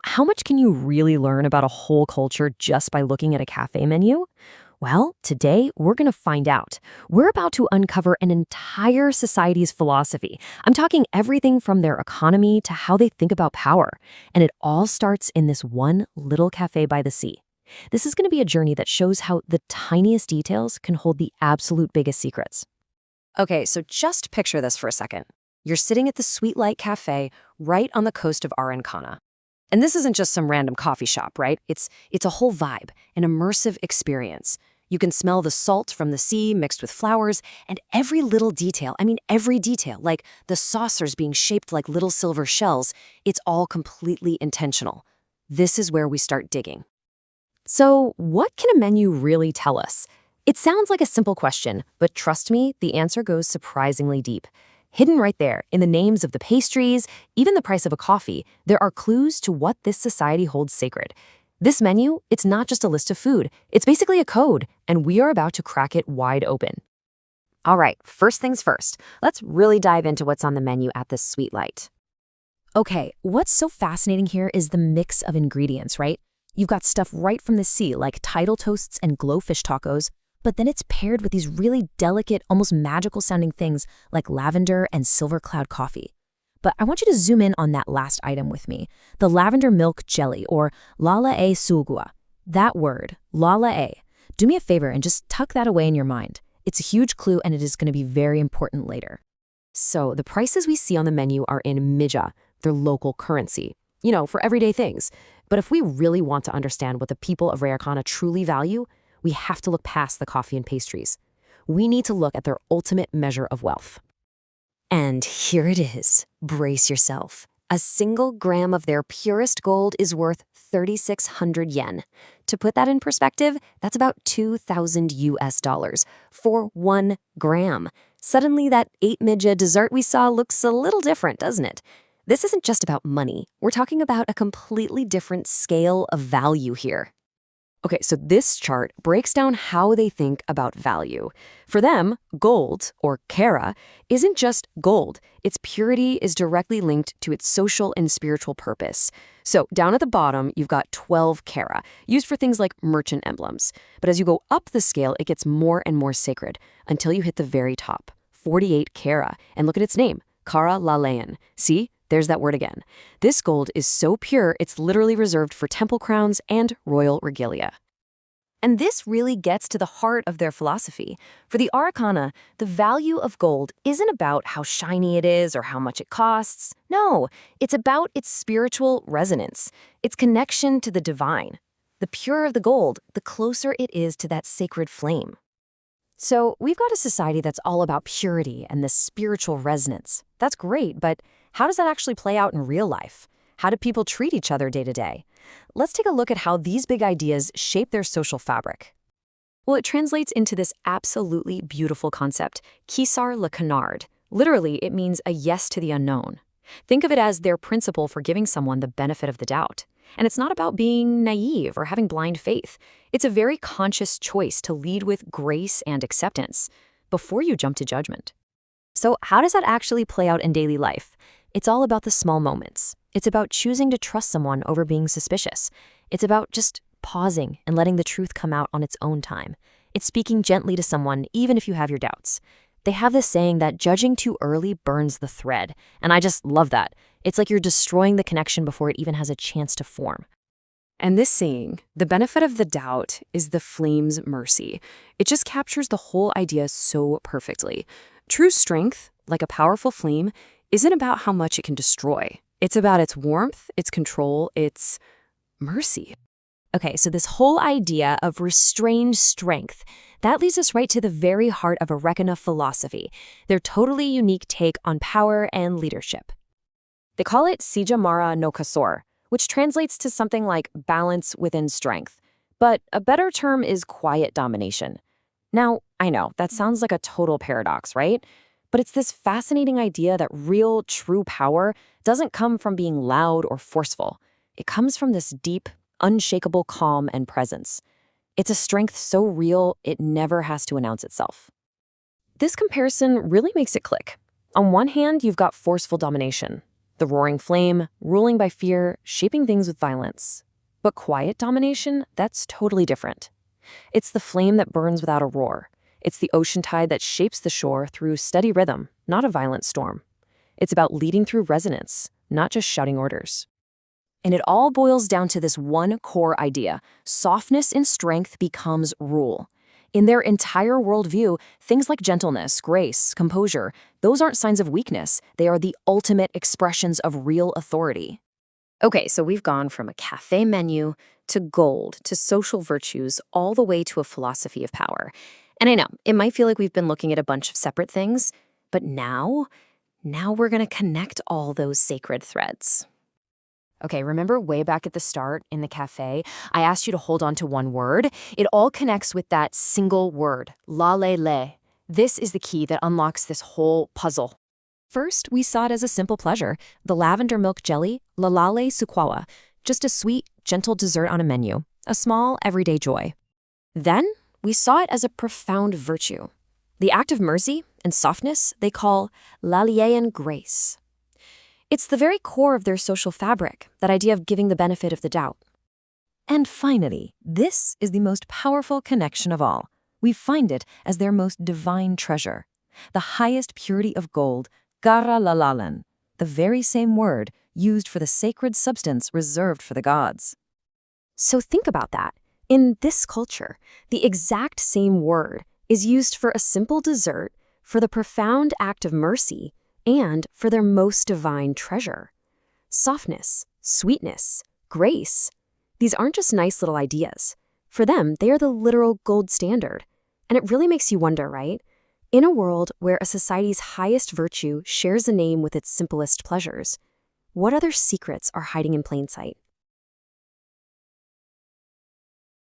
How much can you really learn about a whole culture just by looking at a cafe menu? Well, today we're going to find out. We're about to uncover an entire society's philosophy. I'm talking everything from their economy to how they think about power. And it all starts in this one little cafe by the sea. This is going to be a journey that shows how the tiniest details can hold the absolute biggest secrets. Okay, so just picture this for a second. You're sitting at the Sweet Light Cafe right on the coast of Arreqqana. And this isn't just some random coffee shop, right? It's a whole vibe, an immersive experience. You can smell the salt from the sea mixed with flowers, and every little detail, every detail, like the saucers being shaped like little silver shells, it's all completely intentional. This is where we start digging. So, what can a menu really tell us? It sounds like a simple question, but trust me, the answer goes surprisingly deep. Hidden right there, in the names of the pastries, even the price of a coffee, there are clues to what this society holds sacred. This menu, it's not just a list of food. It's basically a code, and we are about to crack it wide open. All right, first things first. Let's really dive into what's on the menu at this Sweet Light. Okay, what's so fascinating here is the mix of ingredients, right? You've got stuff right from the sea, like tidal toasts and glowfish tacos, but then it's paired with these really delicate, almost magical-sounding things like lavender and silver cloud coffee. But I want you to zoom in on that last item with me, the lavender milk jelly, or lala-e sugua. That word, lala-e. Do me a favor and just tuck that away in your mind. It's a huge clue, and it is going to be very important later. So the prices we see on the menu are in mija, their local currency, for everyday things. But if we really want to understand what the people of Arreqqana truly value, we have to look past the coffee and pastries. We need to look at their ultimate measure of wealth. And here it is. Brace yourself. A single gram of their purest gold is worth 3,600 yen. To put that in perspective, that's about 2,000 US dollars for 1 gram. Suddenly, that 8 mija dessert we saw looks a little different, doesn't it? This isn't just about money. We're talking about a completely different scale of value here. Okay, so this chart breaks down how they think about value. For them, gold, or kara, isn't just gold. Its purity is directly linked to its social and spiritual purpose. So down at the bottom, you've got 12 kara, used for things like merchant emblems. But as you go up the scale, it gets more and more sacred, until you hit the very top, 48 kara. And look at its name, kara lalayan. See? There's that word again. This gold is so pure, it's literally reserved for temple crowns and royal regalia. And this really gets to the heart of their philosophy. For the Arreqqana, the value of gold isn't about how shiny it is or how much it costs. No, it's about its spiritual resonance, its connection to the divine. The purer the gold, the closer it is to that sacred flame. So we've got a society that's all about purity and this spiritual resonance. That's great, but how does that actually play out in real life? How do people treat each other day to day? Let's take a look at how these big ideas shape their social fabric. Well, it translates into this absolutely beautiful concept, kisar le canard. Literally, it means a yes to the unknown. Think of it as their principle for giving someone the benefit of the doubt. And it's not about being naive or having blind faith. It's a very conscious choice to lead with grace and acceptance before you jump to judgment. So how does that actually play out in daily life? It's all about the small moments. It's about choosing to trust someone over being suspicious. It's about just pausing and letting the truth come out on its own time. It's speaking gently to someone, even if you have your doubts. They have this saying that judging too early burns the thread, and I just love that. It's like you're destroying the connection before it even has a chance to form. And this saying, the benefit of the doubt is the flame's mercy. It just captures the whole idea so perfectly. True strength, like a powerful flame, isn't about how much it can destroy. It's about its warmth, its control, its mercy. Okay, so this whole idea of restrained strength, that leads us right to the very heart of Arreqqana philosophy, their totally unique take on power and leadership. They call it Sijamara no Kasor, which translates to something like balance within strength. But a better term is quiet domination. Now, I know, that sounds like a total paradox, right? But it's this fascinating idea that real, true power doesn't come from being loud or forceful. It comes from this deep, unshakable calm and presence. It's a strength so real, it never has to announce itself. This comparison really makes it click. On one hand, you've got forceful domination. The roaring flame, ruling by fear, shaping things with violence. But quiet domination, that's totally different. It's the flame that burns without a roar. It's the ocean tide that shapes the shore through steady rhythm, not a violent storm. It's about leading through resonance, not just shouting orders. And it all boils down to this one core idea: softness and strength becomes rule. In their entire worldview, things like gentleness, grace, composure, those aren't signs of weakness. They are the ultimate expressions of real authority. Okay, so we've gone from a cafe menu to gold to social virtues all the way to a philosophy of power. And I know, it might feel like we've been looking at a bunch of separate things, but now we're going to connect all those sacred threads. Okay, remember way back at the start in the cafe, I asked you to hold on to one word? It all connects with that single word, la-le-le. This is the key that unlocks this whole puzzle. First, we saw it as a simple pleasure, the lavender milk jelly, lalale sukwawa, just a sweet, gentle dessert on a menu, a small, everyday joy. Then, we saw it as a profound virtue, the act of mercy and softness they call laliean grace. It's the very core of their social fabric, that idea of giving the benefit of the doubt. And finally, this is the most powerful connection of all. We find it as their most divine treasure, the highest purity of gold, gara lalalan, the very same word used for the sacred substance reserved for the gods. So think about that. In this culture, the exact same word is used for a simple dessert, for the profound act of mercy, and for their most divine treasure. Softness, sweetness, grace. These aren't just nice little ideas. For them, they are the literal gold standard. And it really makes you wonder, right? In a world where a society's highest virtue shares a name with its simplest pleasures, what other secrets are hiding in plain sight?